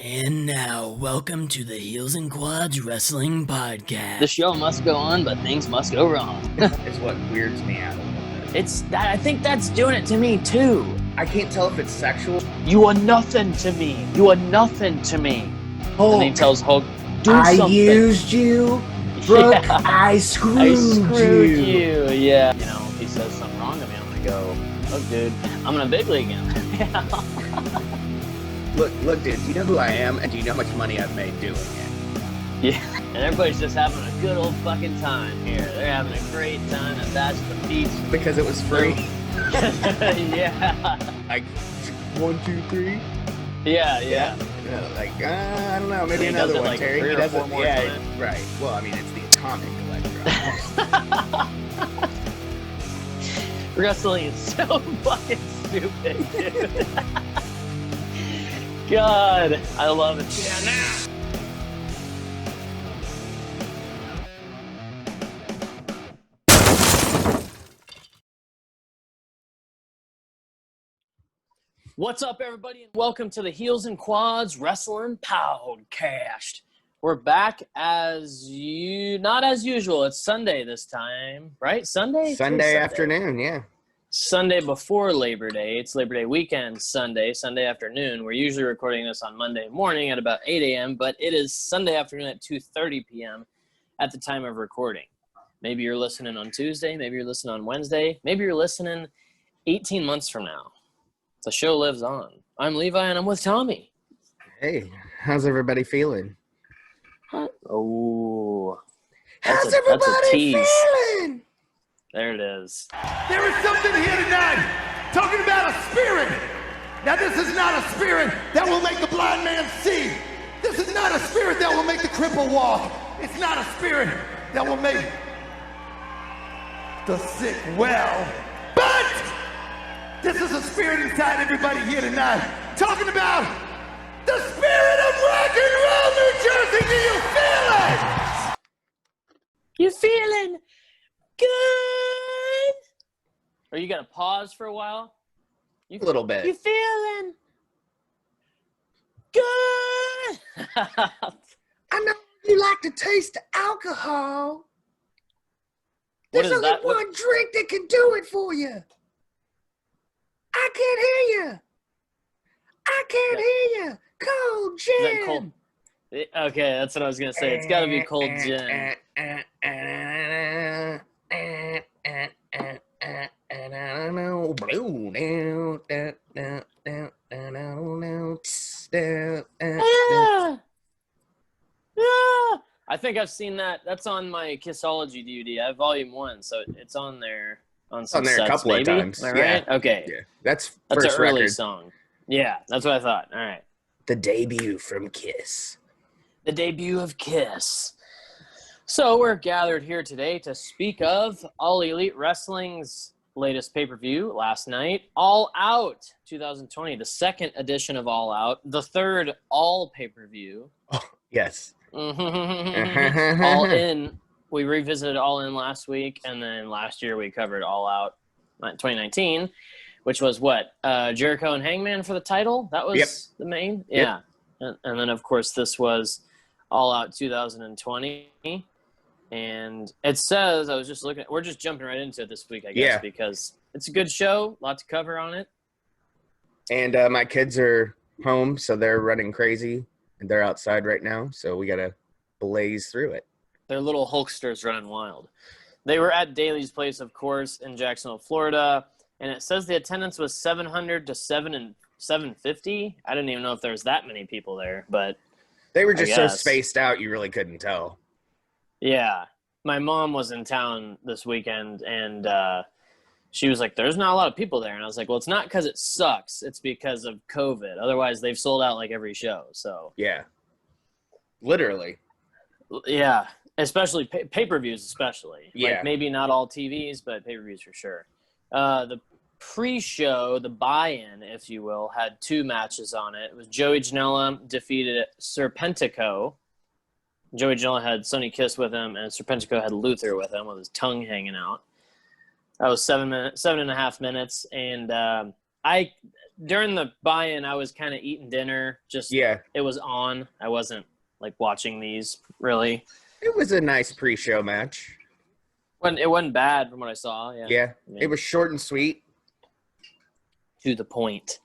And now, welcome to the Heels and Quads Wrestling Podcast. The show must go on, but things must go wrong. Is what weirds me out a little bit. It's that I think that's doing it to me too. I can't tell if it's sexual. You are nothing to me. You are nothing to me. Hulk, And he tells Hulk, "Do I something." used you, Brooke. Yeah. I screwed you. Yeah. You know, if he says something wrong to me, I'm gonna go, "Look, dude, I'm in a big league him." Look, dude. Do you know who I am, and do you know how much money I've made doing it? Yeah. And everybody's just having a good old fucking time here. They're having a great time at That's the Beach. Because it was free. Yeah. Like 1, 2, 3. Yeah. Yeah, like I don't know, maybe He another does it one, like Terry. 3 He or does 4 it, more yeah, times. right. Well, I mean, it's the atomic electron. Wrestling is so fucking stupid, dude. God, I love it. Yeah, now. What's up, everybody, and welcome to the Heels and Quads Wrestling Podcast. We're back not as usual. It's Sunday this time, right? Sunday Afternoon, yeah. Sunday before Labor Day. It's Labor Day weekend, Sunday afternoon. We're usually recording this on Monday morning at about 8 a.m., but it is Sunday afternoon at 2:30 p.m. at the time of recording. Maybe you're listening on Tuesday. Maybe you're listening on Wednesday. Maybe you're listening 18 months from now. The show lives on. I'm Levi, and I'm with Tommy. Hey, how's everybody feeling? Oh. How's everybody feeling? There it is. There is something here tonight talking about a spirit. Now, this is not a spirit that will make the blind man see. This is not a spirit that will make the cripple walk. It's not a spirit that will make the sick well. But this is a spirit inside everybody here tonight talking about the spirit of rock and roll, New Jersey. Do you feel it? You feeling good? Or you got to pause for a while? A little bit. You feeling good? I know you like to taste the alcohol. What There's is only that? one drink that can do it for you. I can't hear you. I can't hear you. Cold Is that gin. cold? Okay, that's what I was going to say. It's got to be cold gin. I think I've seen that. That's on my Kissology DVD. I have Volume 1, so it's on there. On some there a sets, couple of maybe? times. Am I Yeah. right? Okay. Yeah, that's That's first an early record. song. Yeah, that's what I thought. All right. The debut from Kiss. The debut of Kiss. So we're gathered here today to speak of All Elite Wrestling's latest pay-per-view last night, All Out 2020, the second edition of All Out, the third all pay-per-view. Oh, yes. All In. We revisited All In last week, and then last year we covered All Out 2019, which was what? Jericho and Hangman for the title? That was the main? Yeah. Yep. And then, of course, this was All Out 2020. And it says, I was just looking, we're just jumping right into it this week, I guess, because it's a good show, a lot to cover on it. And my kids are home, so they're running crazy, and they're outside right now, so we got to blaze through it. They're little Hulksters running wild. They were at Daly's Place, of course, in Jacksonville, Florida, and it says the attendance was 700 to 750. I didn't even know if there was that many people there, but they were just so spaced out you really couldn't tell. Yeah. My mom was in town this weekend, and she was like, there's not a lot of people there. And I was like, well, it's not because it sucks. It's because of COVID. Otherwise, they've sold out like every show. So yeah. Literally. Yeah. Especially pay-per-views, especially. Yeah. Like maybe not all TVs, but pay-per-views for sure. The pre-show, the buy-in, if you will, had 2 matches on it. It was Joey Janela defeated Serpentico. Joey Janela had Sonny Kiss with him, and Serpentico had Luther with him with his tongue hanging out. That was 7.5 minutes, and during the buy-in, I was kind of eating dinner. It was on. I wasn't like watching these really. It was a nice pre-show match. It wasn't bad from what I saw. Yeah. It was short and sweet. To the point.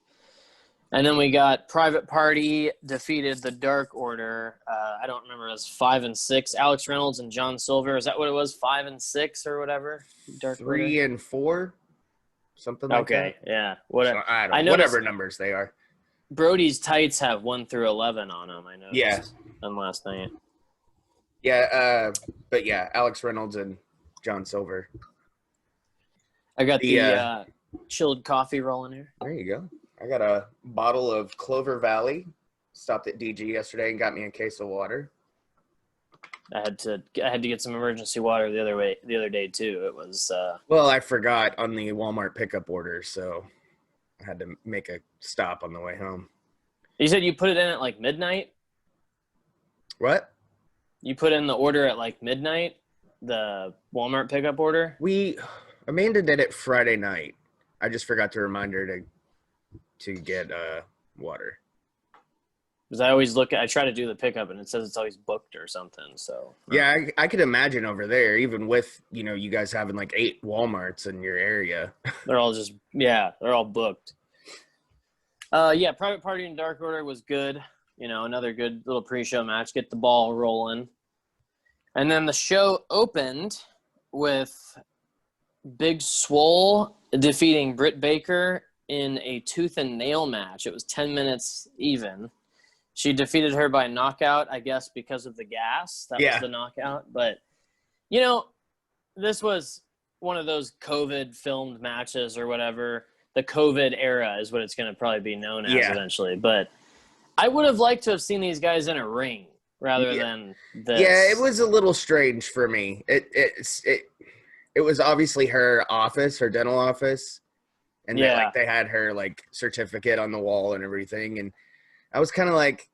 And then we got Private Party defeated the Dark Order. I don't remember. It was 5 and 6. Alex Reynolds and John Silver. Is that what it was? 5 and 6 or whatever? Dark 3 Order? and 4? Something like that. Okay, yeah. Whatever. So, I don't know. Whatever numbers they are. Brody's tights have 1 through 11 on them, I know. Yeah. On last night. Yeah, but yeah, Alex Reynolds and John Silver. I got the chilled coffee rolling here. There you go. I got a bottle of Clover Valley. Stopped at DG yesterday and got me a case of water. I had to get some emergency water the other day too. It was well, I forgot on the Walmart pickup order, so I had to make a stop on the way home. You said you put it in at like midnight? What? You put in the order at like midnight, the Walmart pickup order? Amanda did it Friday night. I just forgot to remind her to get water. Because I try to do the pickup and it says it's always booked or something. So yeah, I could imagine over there, even with you guys having like 8 Walmarts in your area. They're all booked. Private Party and Dark Order was good. Another good little pre-show match. Get the ball rolling. And then the show opened with Big Swole defeating Britt Baker in a tooth and nail match. It was 10 minutes even. She defeated her by knockout, I guess, because of the gas. That was the knockout. But, this was one of those COVID filmed matches or whatever. The COVID era is what it's going to probably be known as eventually. But I would have liked to have seen these guys in a ring rather than this. Yeah, it was a little strange for me. It was obviously her dental office. And they had her certificate on the wall and everything. And I was kind of like,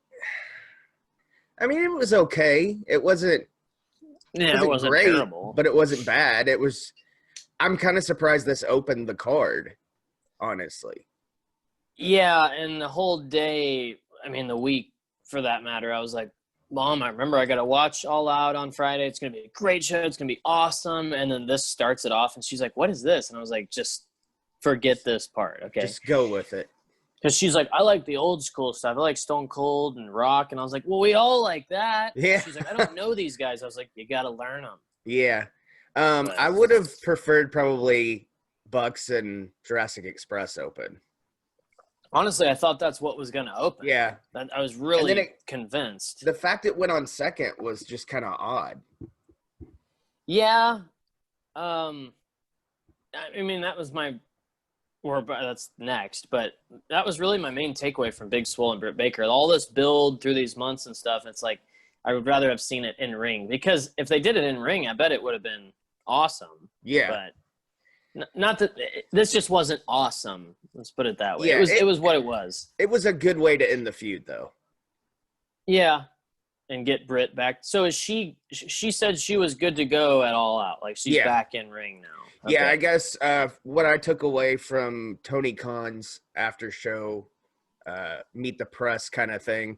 I mean, it was okay. It wasn't great, terrible. But it wasn't bad. I'm kind of surprised this opened the card, honestly. Yeah, and the whole day, the week for that matter, I was like, Mom, I remember I got to watch All Out on Friday. It's going to be a great show. It's going to be awesome. And then this starts it off, and she's like, what is this? And I was like, just forget this part, okay? Just go with it. Because she's like, I like the old school stuff. I like Stone Cold and Rock. And I was like, well, we all like that. Yeah. She's like, I don't know these guys. I was like, you got to learn them. Yeah. I would have preferred probably Bucks and Jurassic Express open. Honestly, I thought that's what was going to open. Yeah. I was really convinced. The fact it went on second was just kind of odd. Yeah. That was that's next, but that was really my main takeaway from Big Swole and Britt Baker. All this build through these months and stuff, it's like I would rather have seen it in ring, because if they did it in ring, I bet it would have been awesome. Yeah. But not that this just wasn't awesome. Let's put it that way. Yeah, it was what it was. It was a good way to end the feud, though. Yeah. And get Britt back. So is she said she was good to go at All Out. Like she's back in ring now. Okay. Yeah, I guess what I took away from Tony Khan's after show meet the press kind of thing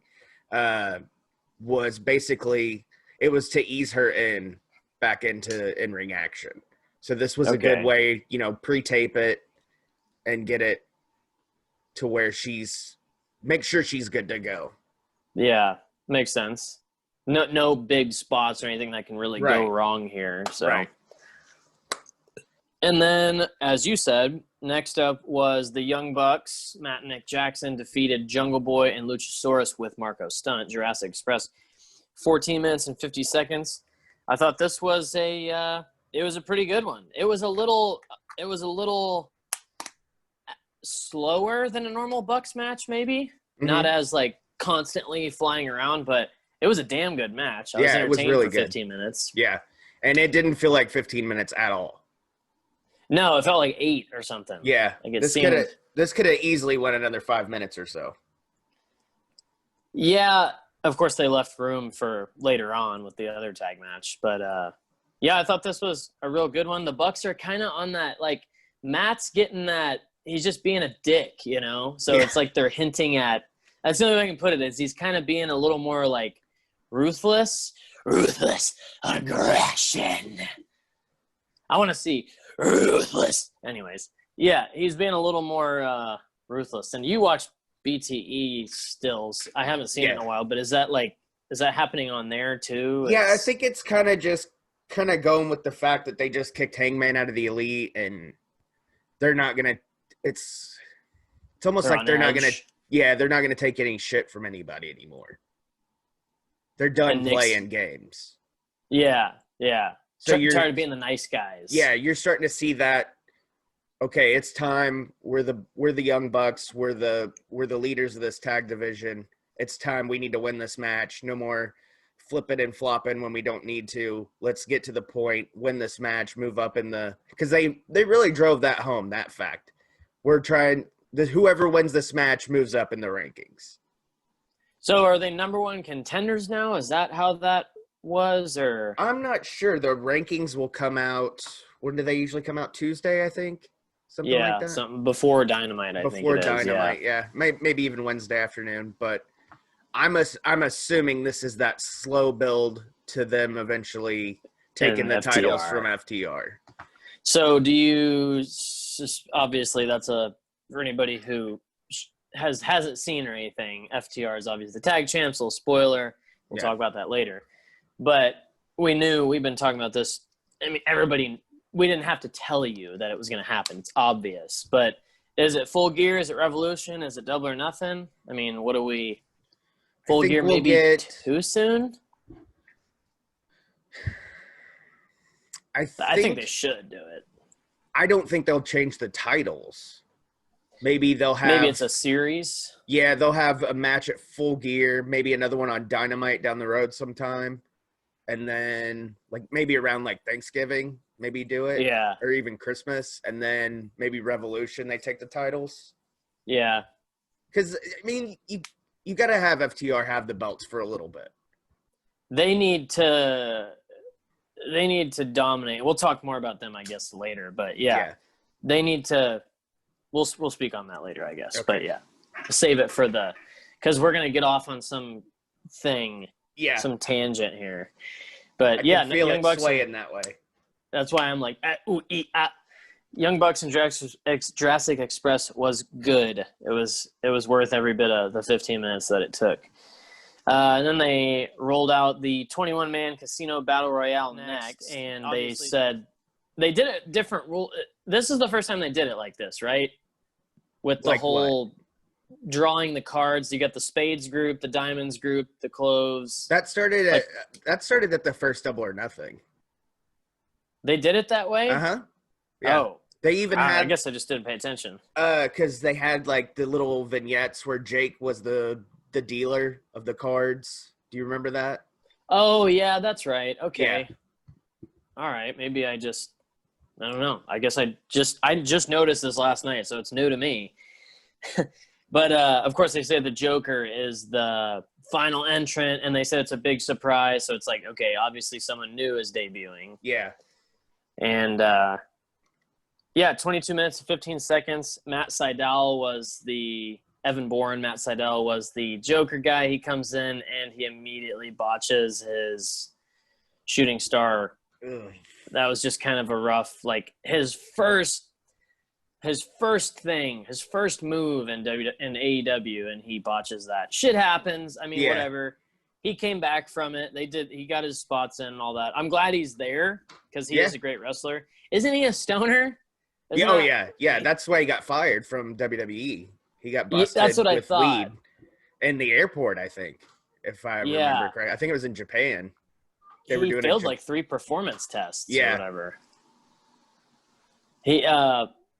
was basically it was to ease her back into in-ring action. So this was a good way, pre-tape it and get it to where make sure she's good to go. Yeah, makes sense. No big spots or anything that can really go wrong here. So. Right. And then, as you said, next up was the Young Bucks. Matt and Nick Jackson defeated Jungle Boy and Luchasaurus with Marco Stunt, Jurassic Express, 14 minutes and 50 seconds. I thought this was a pretty good one. It was a little slower than a normal Bucks match, maybe. Mm-hmm. Not as constantly flying around, but it was a damn good match. I was entertained it was really for 15 good. Minutes. Yeah, and it didn't feel like 15 minutes at all. No, it felt like 8 or something. Yeah, this could have easily went another 5 minutes or so. Yeah, of course they left room for later on with the other tag match, but I thought this was a real good one. The Bucks are kind of on that Matt's getting that he's just being a dick, So it's like they're hinting at. That's the only way I can put it is he's kind of being a little more like ruthless aggression. I want to see ruthless. Anyways, yeah, he's being a little more ruthless. And you watch BTE stills. I haven't seen it in a while, but is that happening on there too? Yeah, I think it's kind of going with the fact that they just kicked Hangman out of the Elite, and they're not gonna. It's almost like they're not gonna. Yeah, they're not gonna take any shit from anybody anymore. They're done playing games. Yeah. So you're tired of being the nice guys. Yeah, you're starting to see that. Okay, it's time. We're the Young Bucks. We're the leaders of this tag division. It's time. We need to win this match. No more flipping and flopping when we don't need to. Let's get to the point. Win this match. Move up in the because they really drove that home. That fact. We're trying. Whoever wins this match moves up in the rankings. So are they number one contenders now? Is that how that was? Or I'm not sure. The rankings will come out. When do they usually come out? Tuesday, I think. Something like that. Something before Dynamite. I think before Dynamite. Yeah. Maybe even Wednesday afternoon. But I'm assuming this is that slow build to them evenally taking the titles from FTR. So do you? Obviously, that's for anybody who hasn't seen or anything. FTR is obviously the tag champs. Little spoiler. We'll talk about that later. But we've been talking about this. I mean, everybody. We didn't have to tell you that it was going to happen. It's obvious. But is it Full Gear? Is it Revolution? Is it Double or Nothing? I mean, what do we? Full Gear maybe too soon? I think they should do it. I don't think they'll change the titles. Maybe they'll have. Maybe it's a series. Yeah, they'll have a match at Full Gear, maybe another one on Dynamite down the road sometime. And then, maybe around, Thanksgiving, maybe do it. Yeah. Or even Christmas. And then maybe Revolution, they take the titles. Yeah. Because, I mean, you got to have FTR have the belts for a little bit. They need to dominate. We'll talk more about them, I guess, later. But, yeah. They need to – we'll speak on that later, I guess. Okay. But, yeah, save it for because we're going to get off on some thing – some tangent here, but I feel Young Bucks swaying that way. That's why I'm like, Young Bucks and Jurassic Express was good. It was worth every bit of the 15 minutes that it took. And then they rolled out the 21-man Casino Battle Royale next, and they said they did a different rule. This is the first time they did it like this, right? With the whole. Drawing the cards, you got the spades group, the diamonds group, the cloves. That started at the first Double or Nothing. They did it that way? Yeah. Oh, they even had. I guess I just didn't pay attention. Because they had the little vignettes where Jake was the dealer of the cards. Do you remember that? Oh yeah, that's right. Okay. Yeah. All right. Maybe I don't know. I guess I just noticed this last night, so it's new to me. But, of course, they say the Joker is the final entrant, and they said it's a big surprise. So it's like, okay, obviously someone new is debuting. Yeah. And, 22 minutes and 15 seconds. Matt Sydal was Evan Bourne. Matt Sydal was the Joker guy. He comes in, and he immediately botches his shooting star. Ugh. That was just kind of a rough, his first move in AEW, and he botches that. Shit happens. I mean, whatever. He came back from it. He got his spots in and all that. I'm glad he's there because he is a great wrestler. Isn't he a stoner? Yeah. That's why he got fired from WWE. He got busted that's what with I thought. weed in the airport, I think, if I remember correctly. I think it was in Japan. He failed 3 performance tests or whatever. He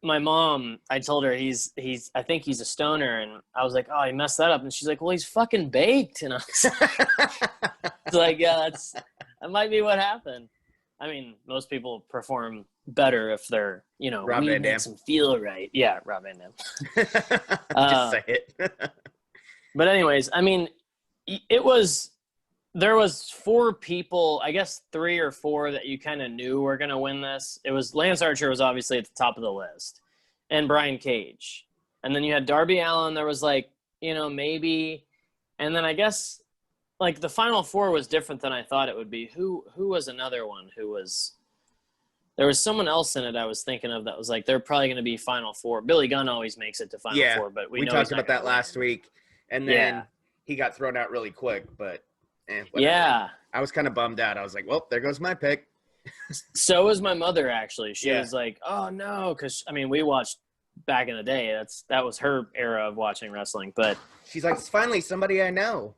my mom, I told her I think he's a stoner, and I was like, oh, he messed that up, and she's like, well, he's fucking baked, and I was like, yeah, that might be what happened. I mean, most people perform better if they're, Rob Van Dam. Makes them feel right. Yeah, Rob Van Dam. Just say it. But anyways, I mean, there was 4 people, I guess 3 or 4 that you kind of knew were going to win this. It was Lance Archer was obviously at the top of the list. and Brian Cage. And then you had Darby Allin. There was like, maybe. And then I guess like the Final Four was different than I thought it would be. Who was another one who was – there was someone else in it I was thinking of that was like they're probably going to be Final Four. Billy Gunn always makes it to Final Four, but we know talked about that last week. And then he got thrown out really quick, but whatever. Yeah. I was kind of bummed out. I was like, well, there goes my pick. So was my mother, actually. She was like, oh, no, because, we watched back in the day. That was her era of watching wrestling. But she's like, it's finally somebody I know.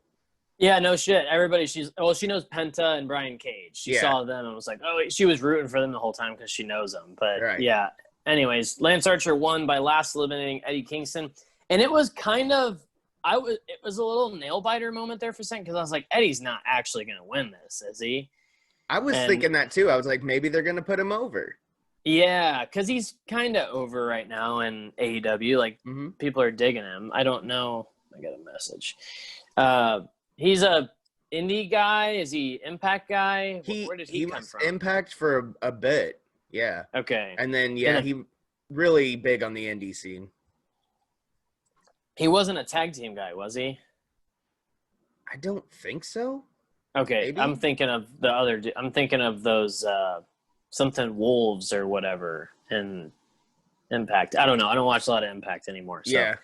Yeah, no shit. Everybody, she knows Penta and Brian Cage. She saw them and was like, oh, she was rooting for them the whole time because she knows them. But, yeah. Anyways, Lance Archer won by last eliminating Eddie Kingston. And it was kind of – it was a little nail-biter moment there for a second because I was like, Eddie's not actually going to win this, is he? I was thinking that too. I was like, maybe they're going to put him over. Yeah, because he's kind of over right now in AEW. Like, people are digging him. I don't know. I got a message. He's a indie guy. Is he Impact guy? Where did he come from? Impact for a bit. Yeah. Okay. And then, he really big on the indie scene. He wasn't a tag team guy, was he? I don't think so. Okay. Maybe? I'm thinking of the other – I'm thinking of those something Wolves or whatever in Impact. I don't know. I don't watch a lot of Impact anymore. So. Yeah.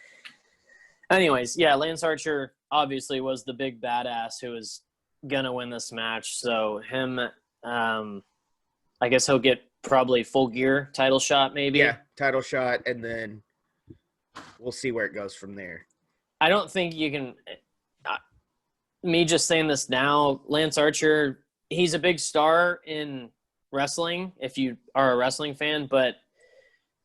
Anyways, Lance Archer obviously was the big badass who was going to win this match. So him, I guess he'll get probably Full Gear title shot maybe. Yeah, title shot, and then we'll see where it goes from there. I don't think you can me just saying this now, Lance Archer, he's a big star in wrestling if you are a wrestling fan, but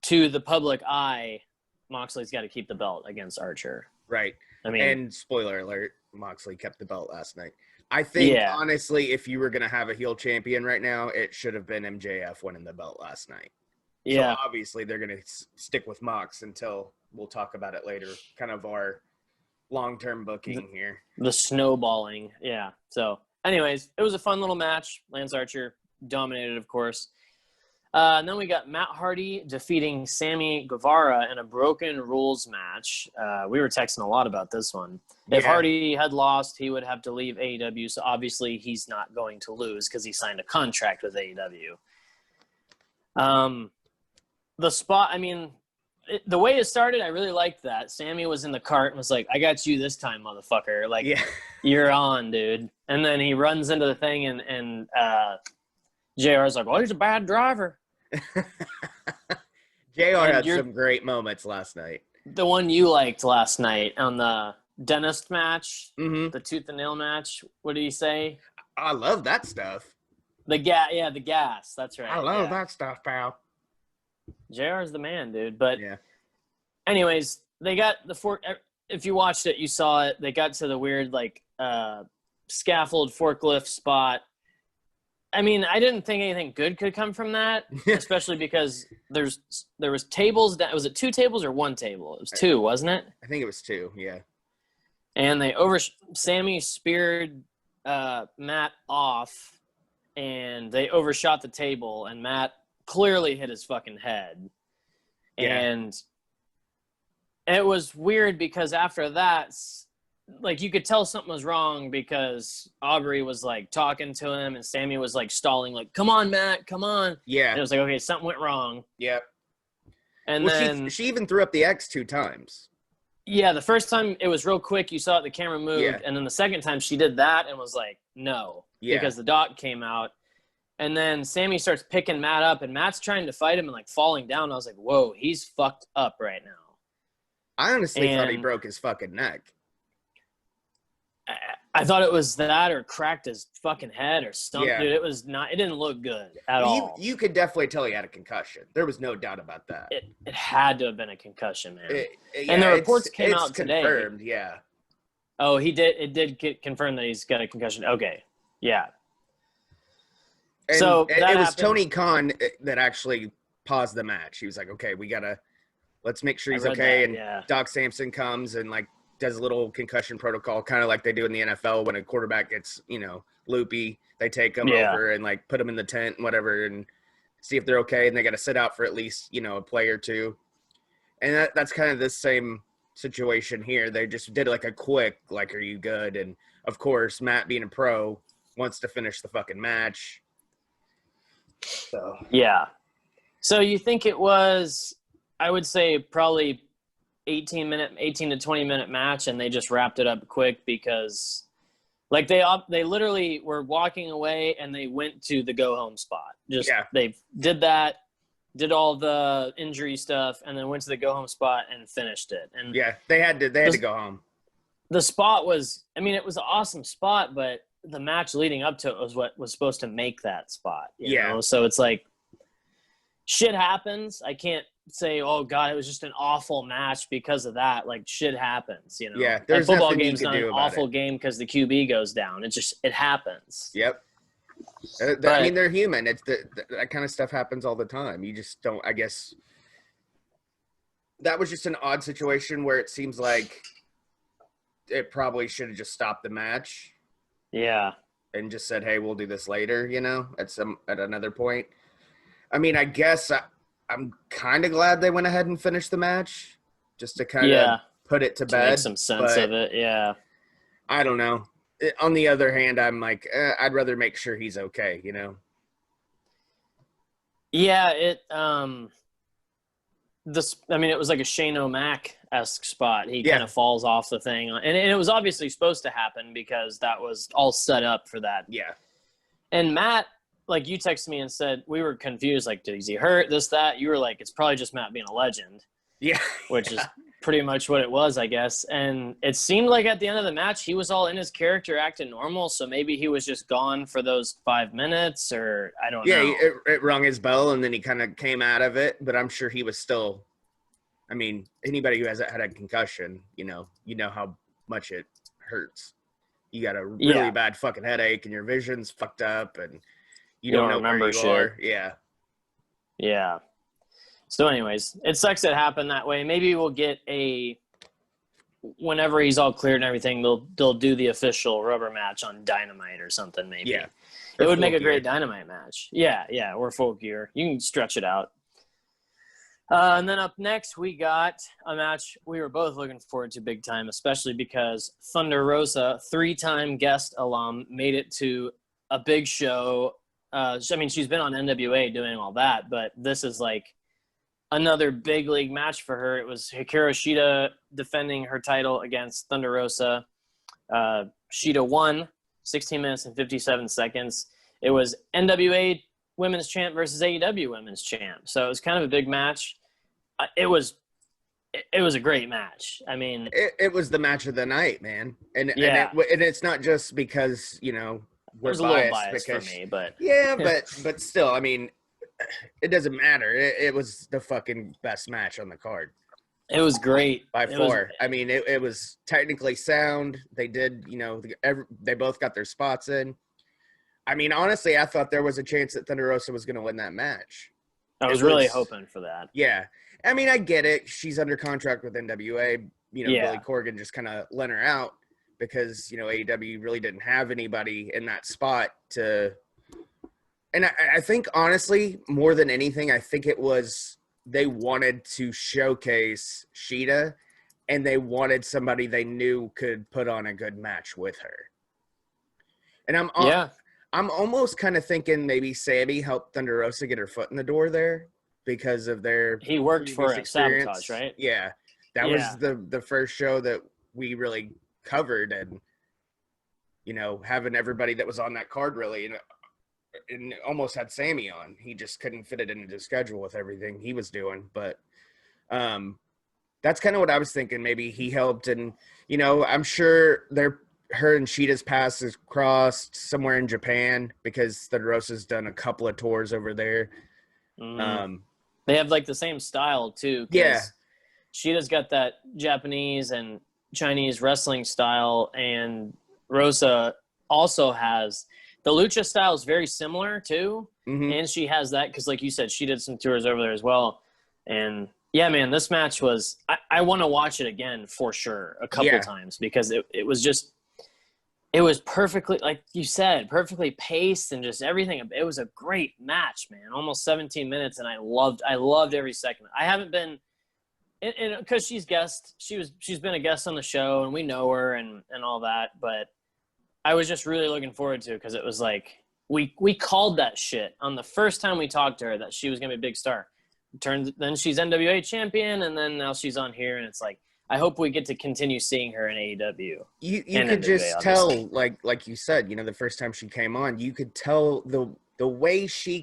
to the public eye, Moxley's got to keep the belt against Archer. Right. And spoiler alert, Moxley kept the belt last night. I think, honestly, if you were going to have a heel champion right now, it should have been MJF winning the belt last night. Yeah. So obviously they're going to stick with Mox until we'll talk about it later. Kind of our long-term booking here. The snowballing. Yeah. So anyways, it was a fun little match. Lance Archer dominated, of course. And then we got Matt Hardy defeating Sammy Guevara in a Broken Rules match. We were texting a lot about this one. If Hardy had lost, he would have to leave AEW. So obviously he's not going to lose because he signed a contract with AEW. The spot, the way it started, I really liked that. Sammy was in the cart and was like, I got you this time, motherfucker. Like, you're on, dude. And then he runs into the thing and JR's like, well, he's a bad driver. JR had some great moments last night. The one you liked last night on the dentist match, the tooth and nail match. What did he say? I love that stuff. The gas. That's right. I love that stuff, pal. JR's the man, dude. But anyways, they got if you watched it, you saw it. They got to the weird scaffold forklift spot. I didn't think anything good could come from that, especially because there was tables. Was it 2 tables or 1 table? It was 2, wasn't it? I think it was 2, yeah. And Sammy speared Matt off, and they overshot the table, and Matt clearly hit his fucking head. Yeah. And it was weird because after that, you could tell something was wrong because Aubrey was talking to him and Sammy was stalling, come on, Matt, come on. Yeah. And it was okay, something went wrong. Yep. And then she even threw up the X 2 times. Yeah, the first time it was real quick. You saw it, the camera moved. And then the second time she did that and was like, no. Yeah. Because the doc came out. And then Sammy starts picking Matt up and Matt's trying to fight him and falling down. I was like, whoa, he's fucked up right now. I honestly thought he broke his fucking neck. I thought it was that or cracked his fucking head or something. Yeah. Dude, it was not. It didn't look good at all. You could definitely tell he had a concussion. There was no doubt about that. It had to have been a concussion, man. And the reports came out today. Confirmed, yeah. Oh, he did. It did get confirmed that he's got a concussion. Okay, yeah. And so it was Tony Khan that actually paused the match. He was like, "Okay, let's make sure he's okay." And Doc Samson comes and does a little concussion protocol, kind of like they do in the NFL when a quarterback gets, loopy. They take them over and put them in the tent and whatever and see if they're okay. And they got to sit out for at least, a play or two. And that's kind of the same situation here. They just did like a quick, like, are you good? And of course, Matt being a pro wants to finish the fucking match. So Yeah. So you think it was, I would say probably 18 to 20 minute match, and they just wrapped it up quick because like they literally were walking away and they went to the go home spot. They did that, did all the injury stuff, and then went to the go home spot and finished it. And yeah, they had to go home. The spot was, I mean, it was an awesome spot, but the match leading up to it was what was supposed to make that spot. You know? So it's like, shit happens. I can't say, oh God, it was just an awful match because of that. Like, shit happens, you know. Yeah, there's a football game's not an awful game because the QB goes down. It happens. Yep. I mean, they're human. It's that kind of stuff happens all the time. You just don't. I guess that was just an odd situation where it seems like it probably should have just stopped the match. Yeah. And just said, hey, we'll do this later. You know, at another point. I mean, I guess I'm kind of glad they went ahead and finished the match just to kind of put it to bed. Make some sense of it, yeah. I don't know. On the other hand, I'm like, I'd rather make sure he's okay, you know? Yeah, it was like a Shane O'Mac-esque spot. He kind of falls off the thing. And it was obviously supposed to happen because that was all set up for that. Yeah. And Matt, like, you texted me and said, we were confused, like, is he hurt, this, that? You were like, it's probably just Matt being a legend. Yeah. Which is pretty much what it was, I guess. And it seemed like at the end of the match, he was all in his character, acting normal, so maybe he was just gone for those 5 minutes, or I don't know. Yeah, it rung his bell, and then he kind of came out of it, but I'm sure he was still – I mean, anybody who has had a concussion, you know how much it hurts. You got a really bad fucking headache, and your vision's fucked up, and – you don't know remember where you shit. are. Yeah. Yeah. So anyways, it sucks it happened that way. Maybe we'll get whenever he's all cleared and everything, they'll do the official rubber match on Dynamite or something maybe. Yeah. It would make a great Dynamite match. Yeah, or Full Gear. You can stretch it out. And then up next, we got a match we were both looking forward to big time, especially because Thunder Rosa, 3-time guest alum, made it to a big show. I mean, she's been on NWA doing all that, but this is like another big league match for her. It was Hikaru Shida defending her title against Thunder Rosa. Shida won 16 minutes and 57 seconds. It was NWA Women's Champ versus AEW Women's Champ. So it was kind of a big match. It was a great match. I mean, it was the match of the night, man. And it's not just because, you know, there's a little bias for me, but but still, I mean, it doesn't matter. It was the fucking best match on the card. It was great by far. I mean, it was technically sound. They did, you know, they both got their spots in. I mean, honestly, I thought there was a chance that Thunder Rosa was going to win that match. I was really hoping for that. Yeah, I mean, I get it. She's under contract with NWA. You know, Billy Corgan just kind of lent her out. Because, you know, AEW really didn't have anybody in that spot to – and I think, honestly, more than anything, I think it was they wanted to showcase Shida, and they wanted somebody they knew could put on a good match with her. And I'm almost kind of thinking maybe Sammy helped Thunder Rosa get her foot in the door there because of their – He worked for a Sabotage, right? Yeah. That was the first show that we really – covered, and you know, having everybody that was on that card really, and almost had Sammy on. He just couldn't fit it into the schedule with everything he was doing. But that's kind of what I was thinking. Maybe he helped, and you know, I'm sure her and Shida's paths has crossed somewhere in Japan because Thunder Rosa's done a couple of tours over there. They have like the same style too. Yeah, Shida's got that Japanese and Chinese wrestling style, and Rosa also has the lucha style is very similar too. And she has that because, like you said, she did some tours over there as well. And yeah, man, this match was I want to watch it again for sure a couple times because it was perfectly, like you said, perfectly paced and just everything. It was a great match, man. Almost 17 minutes, and I loved every second. I haven't been and because she's been a guest on the show, and we know her and all that. But I was just really looking forward to it because it was like we called that shit on the first time we talked to her that she was gonna be a big star. Then she's NWA champion, and then now she's on here, and it's like I hope we get to continue seeing her in AEW. You could NWA, just obviously. tell, like you said, the first time she came on, you could tell the way she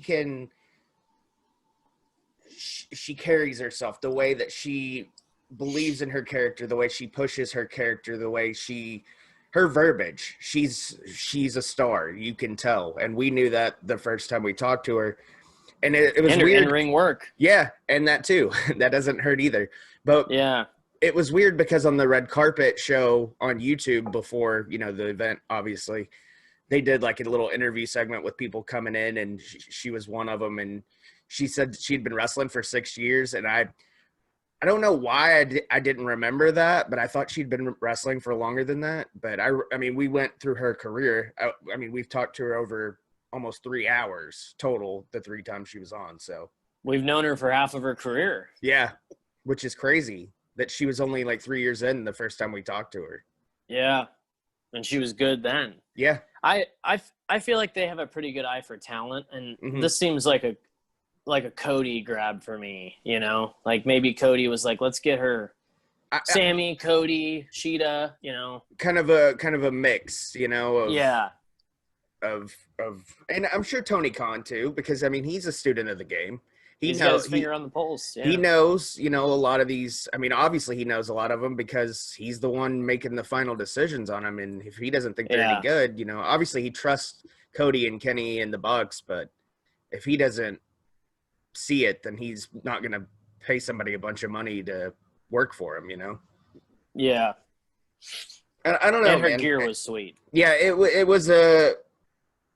carries herself, the way that she believes in her character, the way she pushes her character, the way her verbiage. She's a star. You can tell, and we knew that the first time we talked to her. And it was weird. In-ring work. Yeah, and that too. That doesn't hurt either. But yeah, it was weird because on the red carpet show on YouTube before, the event, obviously, they did like a little interview segment with people coming in, and she was one of them. And she said she'd been wrestling for 6 years. And I don't know why I didn't remember that, but I thought she'd been wrestling for longer than that. But I mean, we went through her career. I mean, we've talked to her over almost 3 hours total the 3 times she was on. So we've known her for half of her career. Yeah, which is crazy that she was only like 3 years in the first time we talked to her. Yeah, and she was good then. Yeah. I feel like they have a pretty good eye for talent, and this seems like a Cody grab for me, Like maybe Cody was like, let's get her Sammy, Cody, Sheeta, Kind of a mix, of, yeah. Of and I'm sure Tony Khan too, because I mean he's a student of the game. He's got his finger on the pulse. Yeah. He knows, a lot of these. I mean, obviously he knows a lot of them because he's the one making the final decisions on them. And if he doesn't think they're any good, obviously he trusts Cody and Kenny and the Bucks. But if he doesn't see it, then he's not going to pay somebody a bunch of money to work for him. Yeah. I don't know. And her man. gear was sweet. Yeah, it was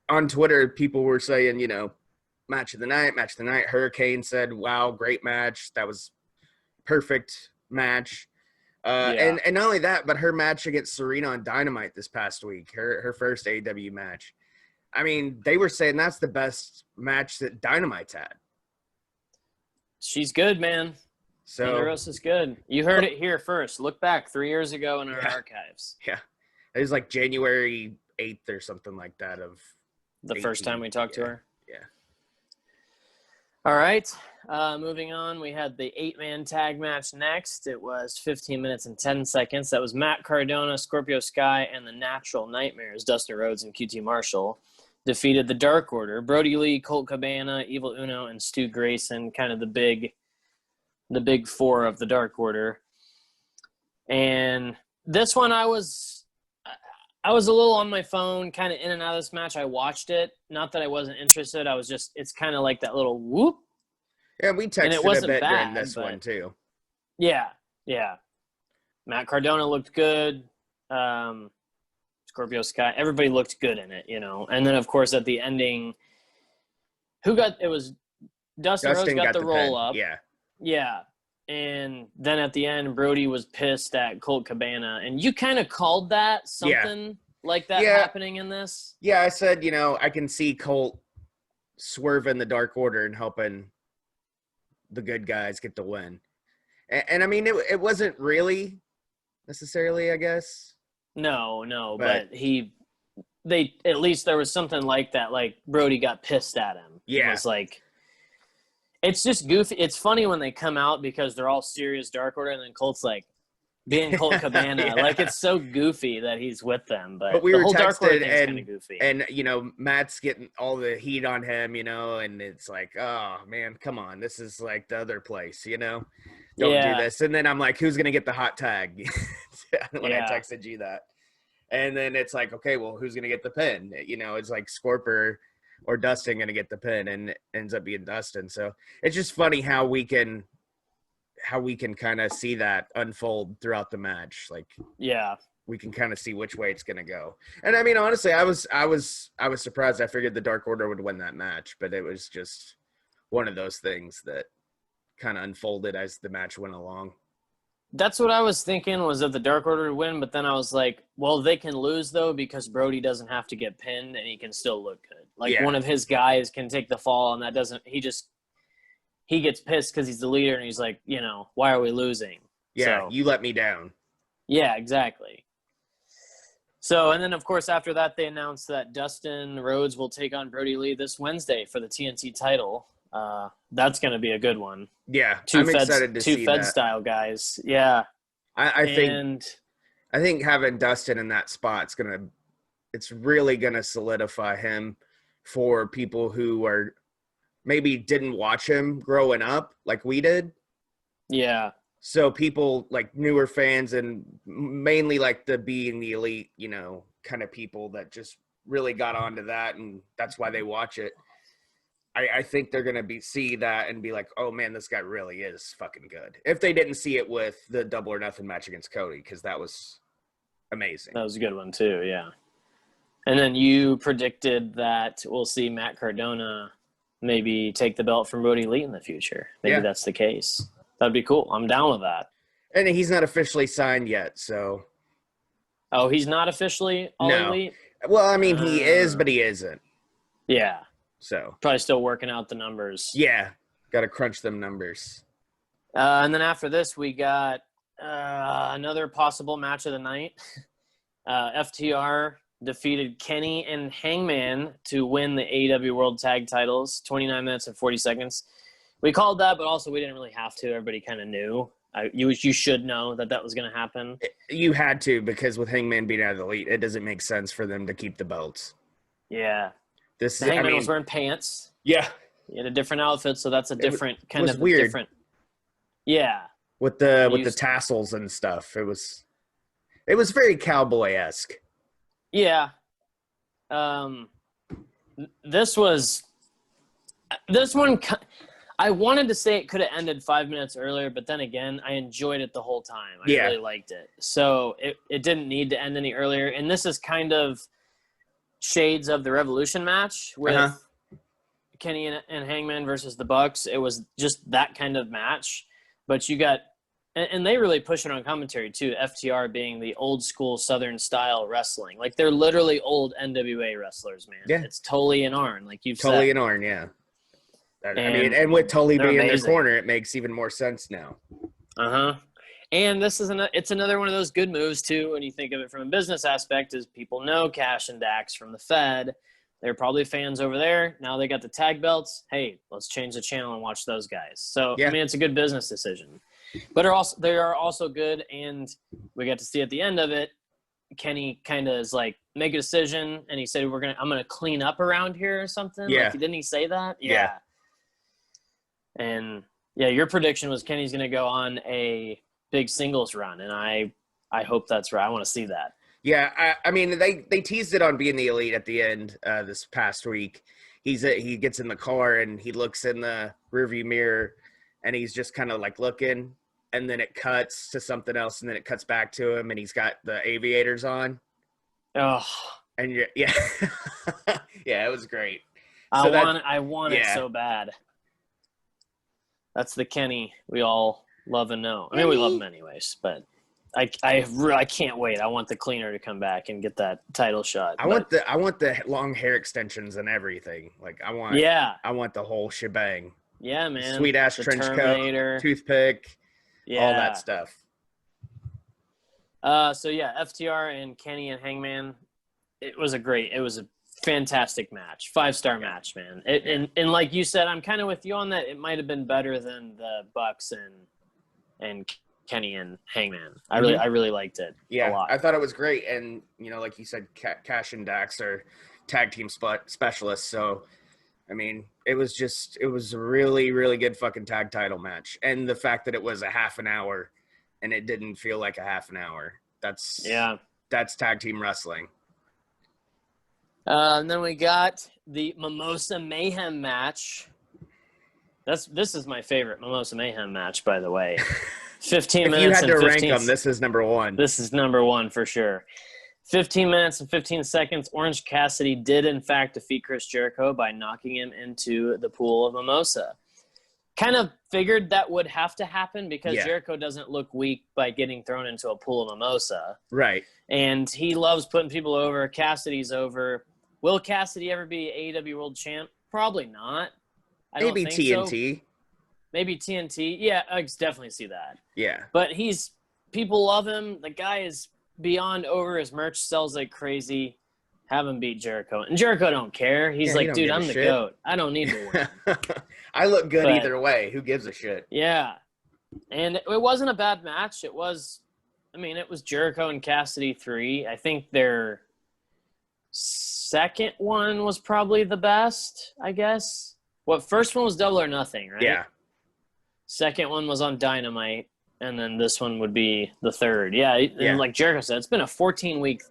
on Twitter, people were saying, match of the night. Hurricane said, wow, great match. That was perfect match. And not only that, but her match against Serena on Dynamite this past week, her first AEW match. I mean, they were saying that's the best match that Dynamite's had. She's good, man. So Thunder Rosa is good. You heard it here first. Look back 3 years ago in our archives. Yeah. It was like January 8th or something like that of the first time we talked to her. Yeah. All right. Moving on, we had the 8-man tag match next. It was 15 minutes and 10 seconds. That was Matt Cardona, Scorpio Sky, and the Natural Nightmares, Dustin Rhodes and QT Marshall, defeated the Dark Order. Brody Lee, Colt Cabana, Evil Uno, and Stu Grayson, kind of the big four of the Dark Order. And this one I was a little on my phone, kind of in and out of this match. I watched it. Not that I wasn't interested. I was just, it's kind of like that little whoop. Yeah, we texted a bit during this one too. Yeah, yeah. Matt Cardona looked good. Scorpio Sky, everybody looked good in it, And then, of course, at the ending, it was Dustin Rhodes got the roll up. Yeah. Yeah. And then at the end, Brody was pissed at Colt Cabana. And you kind of called that something like that happening in this? Yeah, I said, I can see Colt swerving the Dark Order and helping the good guys get the win. And I mean, it wasn't really necessarily, I guess. No, but at least there was something like that. Like Brody got pissed at him. Yeah. It was like, it's just goofy. It's funny when they come out because they're all serious Dark Order, and then Colt's like being Colt Cabana. Yeah. Like it's so goofy that he's with them. But we the were whole Dark Order texted thing's kind of goofy. And Matt's getting all the heat on him, and it's like, oh man, come on, this is like the other place, Don't do this. And then I'm like, who's gonna get the hot tag? When I texted you that. And then it's like, okay, well, who's gonna get the pin? It's like Scorper or Dustin gonna get the pin, and it ends up being Dustin. So it's just funny how we can kind of see that unfold throughout the match. Like, we can kind of see which way it's gonna go. And I mean, honestly, I was surprised. I figured the Dark Order would win that match, but it was just one of those things that kind of unfolded as the match went along. That's what I was thinking, was that the Dark Order would win, but then I was like, well, they can lose, though, because Brody doesn't have to get pinned, and he can still look good. Like, one of his guys can take the fall, and that doesn't – he gets pissed because he's the leader, and he's like, why are we losing? Yeah, So, you let me down. yeah, exactly. So, and then, of course, after that, they announced that Dustin Rhodes will take on Brody Lee this Wednesday for the TNT title. That's going to be a good one. Yeah, I'm excited to see that. Two Fed style guys. Yeah. I think having Dustin in that spot it's really gonna solidify him for people who are maybe didn't watch him growing up like we did. Yeah. So people like newer fans and mainly like the being the elite, kind of people that just really got onto that, and that's why they watch it. I think they're gonna see that and be like, oh man, this guy really is fucking good. If they didn't see it with the Double or Nothing match against Cody, because that was amazing. That was a good one too, yeah. And then you predicted that we'll see Matt Cardona maybe take the belt from Brody Lee in the future. Maybe that's the case. That'd be cool. I'm down with that. And he's not officially signed yet, so. Oh, he's not officially All Elite? Well, I mean, he is, but he isn't. Yeah. So. Probably still working out the numbers. Yeah. Got to crunch them numbers. And then after this, we got another possible match of the night. FTR defeated Kenny and Hangman to win the AEW World Tag Titles, 29 minutes and 40 seconds. We called that, but also we didn't really have to. Everybody kind of knew. You should know that was going to happen. You had to, because with Hangman being out of the elite, it doesn't make sense for them to keep the belts. Yeah. Hangman was wearing pants. Yeah. He had a different outfit, so that's a different kind of weird. Different. Yeah. With the tassels and stuff, it was very cowboy-esque. Yeah. This one, I wanted to say it could have ended 5 minutes earlier, but then again, I enjoyed it the whole time. I really liked it. So it didn't need to end any earlier. And this is kind of shades of the Revolution match with Kenny and Hangman versus the Bucks. It was just that kind of match. But you got – and they really push it on commentary too, FTR being the old school Southern style wrestling. Like they're literally old NWA wrestlers, man. Yeah. It's Tully and Arn, like you've said. Tully and Arn, yeah. And with Tully being in the corner, it makes even more sense now. And it's another one of those good moves too. When you think of it from a business aspect, is people know Cash and Dax from the Fed. They're probably fans over there. Now they got the tag belts. Hey, let's change the channel and watch those guys. So I mean, it's a good business decision. But they are also good, and we got to see at the end of it, Kenny kind of is like, make a decision, and he said, I'm gonna clean up around here or something. Yeah. Like, didn't he say that? Yeah. And your prediction was Kenny's going to go on a big singles run, and I hope that's right. I want to see that. Yeah, I mean, they teased it on being the elite at the end this past week. He gets in the car and he looks in the rearview mirror, and he's just kind of like looking, and then it cuts to something else, and then it cuts back to him, and he's got the aviators on. Oh, and yeah, it was great. I want it so bad. That's the Kenny we all love and know. I mean, we love him anyways, but I can't wait. I want the cleaner to come back and get that title shot. I want the long hair extensions and everything. Like I want the whole shebang. Yeah, man. Sweet ass trench coat, toothpick, all that stuff. FTR and Kenny and Hangman. It was a fantastic match, 5-star match, man. And like you said, I'm kind of with you on that. It might have been better than the Bucks and Kenny and Hangman. I really liked it. Yeah, a lot. I thought it was great, and like you said, Cash and Dax are tag team specialists. So, I mean, it was a really, really good fucking tag title match, and the fact that it was a half an hour, and it didn't feel like a half an hour. That's tag team wrestling. And then we got the Mimosa Mayhem match. This is my favorite Mimosa Mayhem match, by the way. 15 minutes. If you had to 15, rank them, this is number one. This is number one for sure. 15 minutes and 15 seconds. Orange Cassidy did, in fact, defeat Chris Jericho by knocking him into the pool of Mimosa. Kind of figured that would have to happen because Jericho doesn't look weak by getting thrown into a pool of Mimosa. Right. And he loves putting people over. Cassidy's over. Will Cassidy ever be AEW World Champ? Probably not. Maybe TNT. maybe TNT. Yeah, I can definitely see that. Yeah. But people love him. The guy is beyond over. His merch sells like crazy. Have him beat Jericho. And Jericho don't care. He's Yeah, he like, don't dude, give a I'm the shit. GOAT. I don't need to win. I look good But- either way. Who gives a shit? Yeah. And it wasn't a bad match. It was Jericho and Cassidy 3. I think their second one was probably the best, I guess. First one was Double or Nothing, right? Yeah. Second one was on Dynamite, and then this one would be the third. Yeah, and Yeah. like Jericho said, it's been a 14-week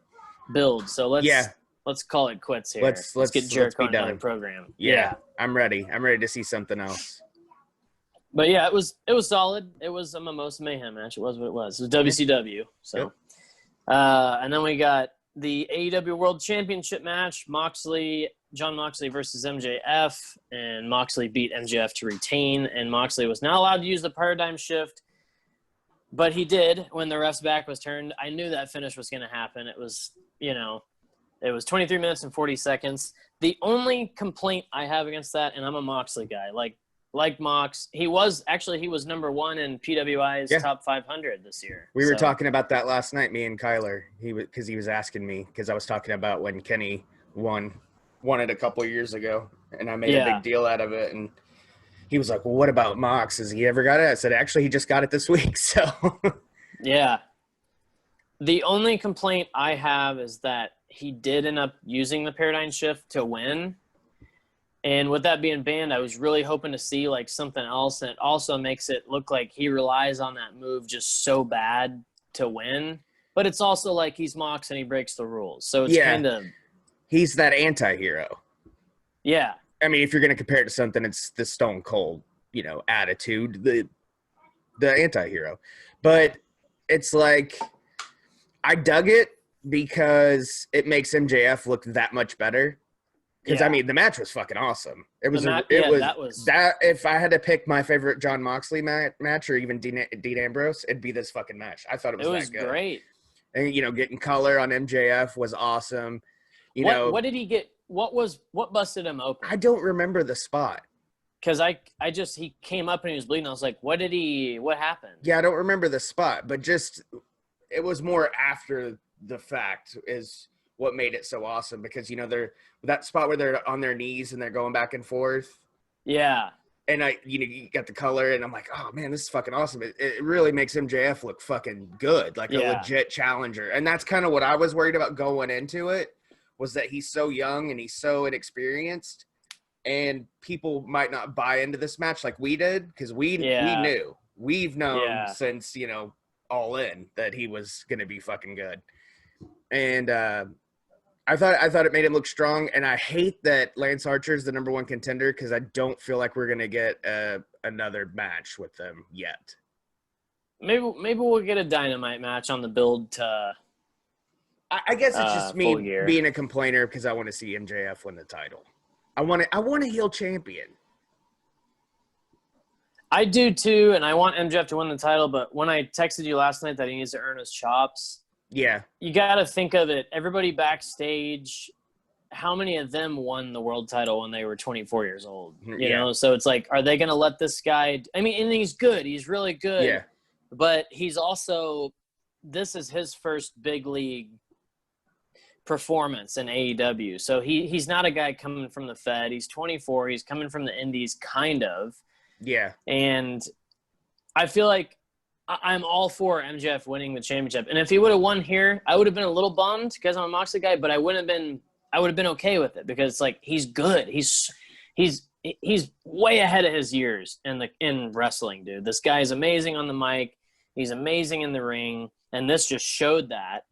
build, so let's call it quits here. Let's get Jericho be on another done. program. Yeah. I'm ready. I'm ready to see something else. But yeah, it was solid. It was a Mimosa Mayhem match. It was what it was. It was WCW. So, Yep. And then we got the AEW World Championship match: John Moxley versus MJF, and Moxley beat MJF to retain. And Moxley was not allowed to use the paradigm shift, but he did when the ref's back was turned. I knew that finish was going to happen. It was, it was 23 minutes and 40 seconds. The only complaint I have against that, and I'm a Moxley guy, like Mox, he was number one in PWI's top 500 this year. We were talking about that last night, me and Kyler. Because he was asking me, because I was talking about when Kenny won it a couple of years ago, and I made a big deal out of it. And he was like, "Well, what about Mox? Has he ever got it?" I said, "Actually, he just got it this week." So yeah. The only complaint I have is that he did end up using the paradigm shift to win. And with that being banned, I was really hoping to see like something else. And it also makes it look like he relies on that move just so bad to win. But it's also like he's Mox and he breaks the rules. So it's kind of... He's that anti-hero. Yeah. I mean, if you're going to compare it to something, it's the Stone Cold, attitude, the anti-hero. But it's like, I dug it because it makes MJF look that much better. Because I mean, the match was fucking awesome. It was. If I had to pick my favorite John Moxley match, or even Dean Ambrose, it'd be this fucking match. I thought it was that good. Great. And getting color on MJF was awesome. What did he get? What busted him open? I don't remember the spot. Because he came up and he was bleeding. I was like, what happened? Yeah, I don't remember the spot, but it was more after the fact is what made it so awesome, because they're that spot where they're on their knees and they're going back and forth. Yeah. And you got the color, and I'm like, oh man, this is fucking awesome. It really makes MJF look fucking good, like a legit challenger. And that's kind of what I was worried about going into it, was that he's so young and he's so inexperienced, and people might not buy into this match like we did, because we knew. We've known since, All In that he was going to be fucking good. And I thought it made him look strong, and I hate that Lance Archer is the number one contender, because I don't feel like we're gonna get another match with them yet. Maybe we'll get a Dynamite match on the build to. I guess it's just me being a complainer, because I want to see MJF win the title. I want a heel champion. I do too, and I want MJF to win the title. But when I texted you last night that he needs to earn his chops. Yeah. You got to think of it. Everybody backstage, how many of them won the world title when they were 24 years old? You know? So it's like, are they going to let this guy – I mean, and he's good. He's really good. Yeah. But he's also – this is his first big league performance in AEW. So he's not a guy coming from the Fed. He's 24. He's coming from the Indies, kind of. Yeah. And I feel like – I'm all for MJF winning the championship. And if he would have won here, I would have been a little bummed because I'm a Moxley guy, but I would have been okay with it, because it's like, he's good. He's way ahead of his years in wrestling, dude. This guy is amazing on the mic. He's amazing in the ring. And this just showed that.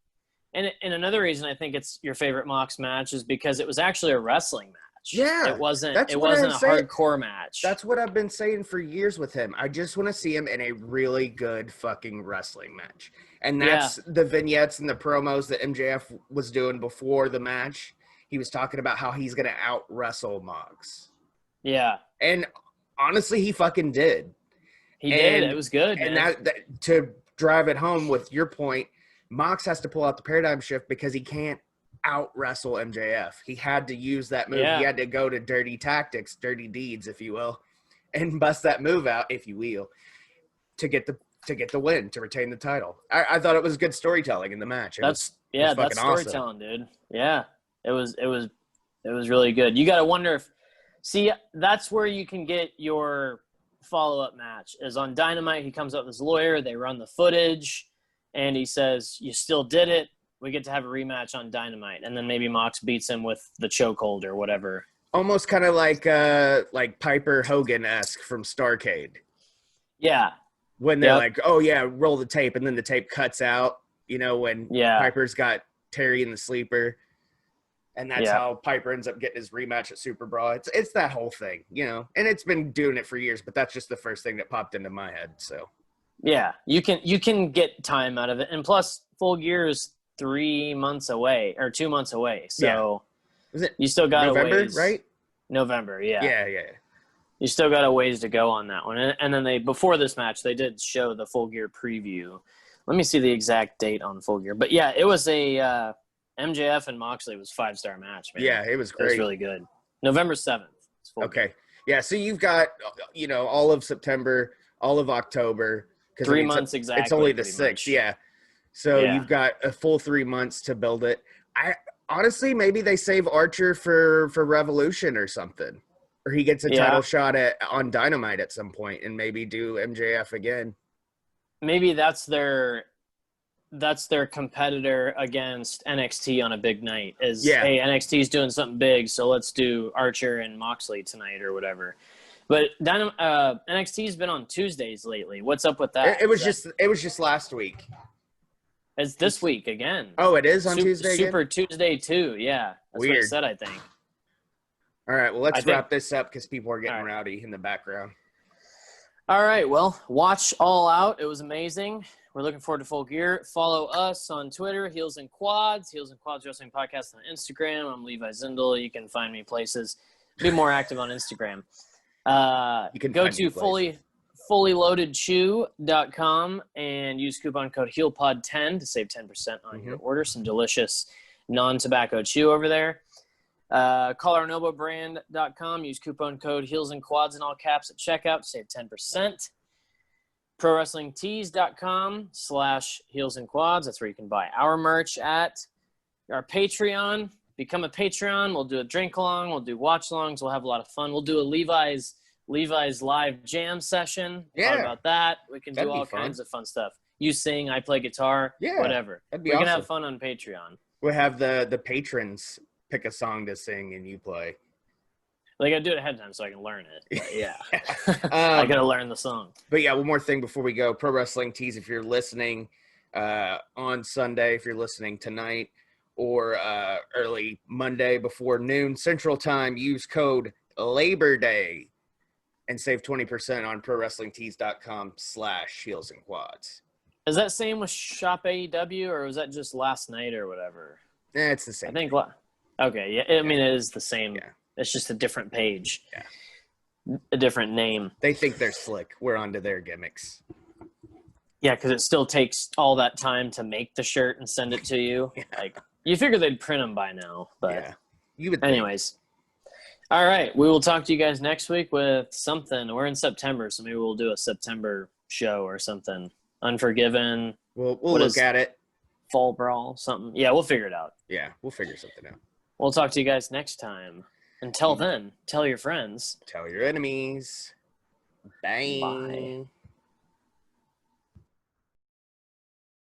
And another reason I think it's your favorite Mox match is because it was actually a wrestling match. Yeah, it wasn't a hardcore match. That's what I've been saying for years with him. I just want to see him in a really good fucking wrestling match. And that's the vignettes and the promos that MJF was doing before the match. He was talking about how he's going to out-wrestle Mox. Yeah. And honestly, he fucking did. He did. It was good, and man. that to drive it home with your point, Mox has to pull out the paradigm shift because he can't out-wrestle MJF. He had to use that move. He had to go to dirty tactics, dirty deeds, if you will, and bust that move out, if you will, to get the win, to retain the title. I thought it was good storytelling in the match. That's fucking storytelling, dude. Yeah, it was really good. You got to wonder if that's where you can get your follow-up match is on Dynamite. He comes up with his lawyer, they run the footage, and he says, "You still did it. We get to have a rematch on Dynamite." And then maybe Mox beats him with the chokehold or whatever. Almost kind of like Piper Hogan-esque from Starrcade. Yeah. When they're like, "Oh yeah, roll the tape," and then the tape cuts out, when Piper's got Terry in the sleeper. And that's how Piper ends up getting his rematch at Super Brawl. It's that whole thing, and it's been doing it for years, but that's just the first thing that popped into my head. So yeah, you can get time out of it. And plus Full Gear is 3 months away or 2 months away. So is it you still got November, a ways. right? November, yeah. Yeah. You still got a ways to go on that one. And then before this match, they did show the Full Gear preview. Let me see the exact date on Full Gear. But yeah, it was a MJF and Moxley was 5-star match, man. Yeah, it was great. It was really good. November 7th. Okay. Yeah, so you've got, all of September, all of October. 3 months exactly. It's only the 6th, yeah. So you've got a full 3 months to build it. Honestly, maybe they save Archer for Revolution or something. Or he gets a title shot on Dynamite at some point and maybe do MJF again. Maybe that's their competitor against NXT on a big night hey, NXT's doing something big, so let's do Archer and Moxley tonight or whatever. But NXT's been on Tuesdays lately. What's up with that? It was just last week. It's this week again. Oh, it is on Tuesday again? Super Tuesday too, yeah. That's Weird. what I said, I think. All right, well, let's wrap this up because people are getting rowdy in the background. All right, well, watch All Out. It was amazing. We're looking forward to Full Gear. Follow us on Twitter, Heels and Quads Wrestling Podcast on Instagram. I'm Levi Zindel. You can find me places. Be more active on Instagram. You can go to fullyloadedchew.com and use coupon code HEELPOD10 to save 10% on your order. Some delicious non-tobacco chew over there. CollarNoboBrand.com. Use coupon code Heels and Quads in all caps at checkout to save 10%. ProWrestlingTees.com/Heels and Quads. That's where you can buy our merch at. Our Patreon. Become a Patreon. We'll do a drink along. We'll do watch alongs. We'll have a lot of fun. We'll do a Levi's live jam session. Talk about that. We can do all kinds of fun stuff. You sing, I play guitar, whatever. That'd be awesome. We can have fun on Patreon. We'll have the patrons pick a song to sing and you play. They got to do it ahead of time so I can learn it. But yeah. I got to learn the song. But yeah, one more thing before we go. Pro Wrestling Tees, if you're listening on Sunday, if you're listening tonight, or early Monday before noon Central Time, use code Labor Day and save 20% on ProWrestlingTees.com/Heels and Quads. Is that same with Shop AEW, or was that just last night or whatever? It's the same. I think. Okay, yeah. I mean, it is the same. Yeah. It's just a different page. Yeah. A different name. They think they're slick. We're onto their gimmicks. Yeah, because it still takes all that time to make the shirt and send it to you. Like, you figure they'd print them by now, but you would. Anyways, all right, we will talk to you guys next week with something. We're in September, so maybe we'll do a September show or something. Unforgiven. We'll look at it. Fall Brawl, something. Yeah, we'll figure it out. Yeah, we'll figure something out. We'll talk to you guys next time. Until then, tell your friends. Tell your enemies. Bye. Bye.